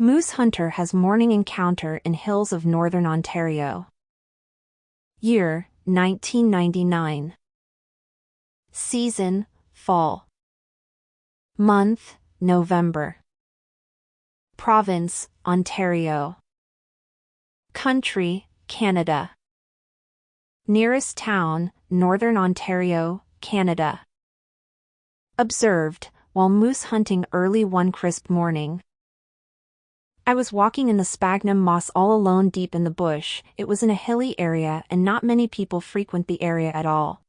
Moose hunter has morning encounter in hills of northern Ontario. Year, 1999. Season, fall. Month, November. Province, Ontario. Country, Canada. Nearest town, Northern Ontario, Canada. Observed, while moose hunting early one crisp morning. I was walking in the sphagnum moss all alone deep in the bush. It was in a hilly area and not many people frequent the area at all.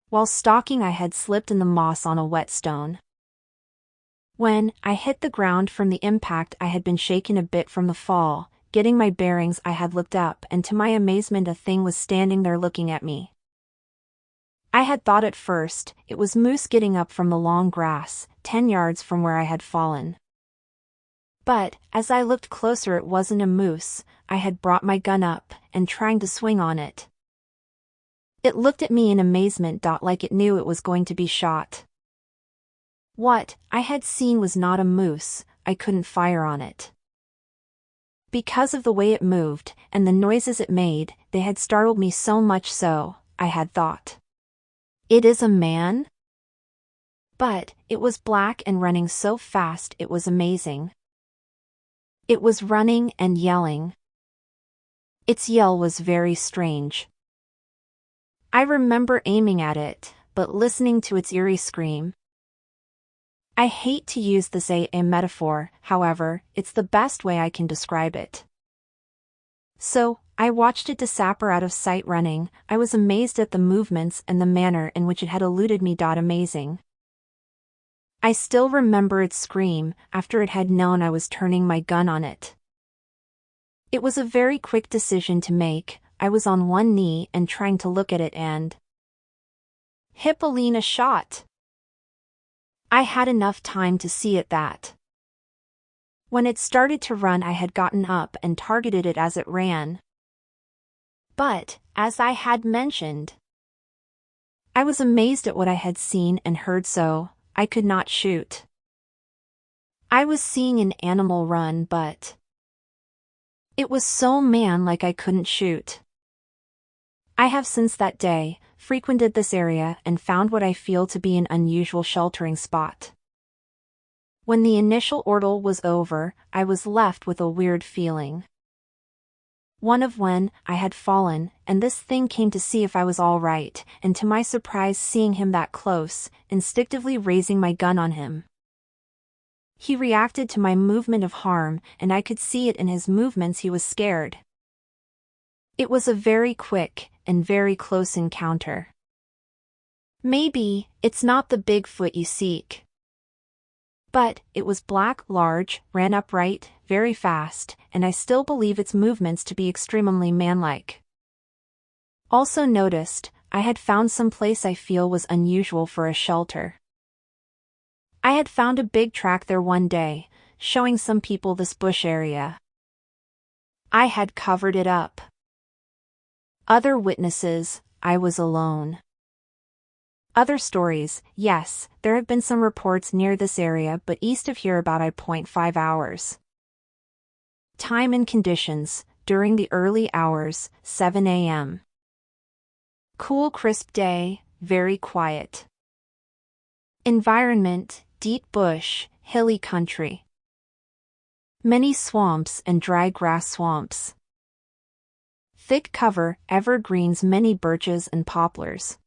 While stalking, I had slipped in the moss on a whetstone. When I hit the ground from the impact, I had been shaken a bit from the fall. Getting my bearings, I had looked up, and to my amazement a thing was standing there looking at me. I had thought at first it was moose getting up from the long grass, 10 yards from where I had fallen. But, as I looked closer, it wasn't a moose. I had brought my gun up, and trying to swing on it. It looked at me in amazement, like it knew it was going to be shot. What I had seen was not a moose. I couldn't fire on it. Because of the way it moved, and the noises it made, they had startled me so much so, I had thought. It is a man? But, it was black and running so fast it was amazing. It was running and yelling. Its yell was very strange. I remember aiming at it, but listening to its eerie scream. I hate to use this as a metaphor, however, it's the best way I can describe it. So, I watched it disappear out of sight running. I was amazed at the movements and the manner in which it had eluded me. Amazing. I still remember its scream after it had known I was turning my gun on it. It was a very quick decision to make. I was on one knee and trying to look at it and Hippolyta shot. I had enough time to see it that when it started to run, I had gotten up and targeted it as it ran. But, as I had mentioned, I was amazed at what I had seen and heard, so I could not shoot. I was seeing an animal run, but it was so man-like I couldn't shoot. I have since that day frequented this area and found what I feel to be an unusual sheltering spot. When the initial ordeal was over, I was left with a weird feeling. One of when I had fallen, and this thing came to see if I was all right, and to my surprise seeing him that close, instinctively raising my gun on him. He reacted to my movement of harm, and I could see it in his movements. He was scared. It was a very quick and very close encounter. Maybe it's not the Bigfoot you seek. But it was black, large, ran upright, very fast, and I still believe its movements to be extremely man-like. Also noticed, I had found some place I feel was unusual for a shelter. I had found a big track there one day, showing some people this bush area. I had covered it up. Other witnesses, I was alone. Other stories, yes, there have been some reports near this area but east of here about 0.5 hours. Time and conditions, during the early hours, 7 a.m. Cool crisp day, very quiet. Environment, deep bush, hilly country. Many swamps and dry grass swamps. Thick cover, evergreens, many birches and poplars.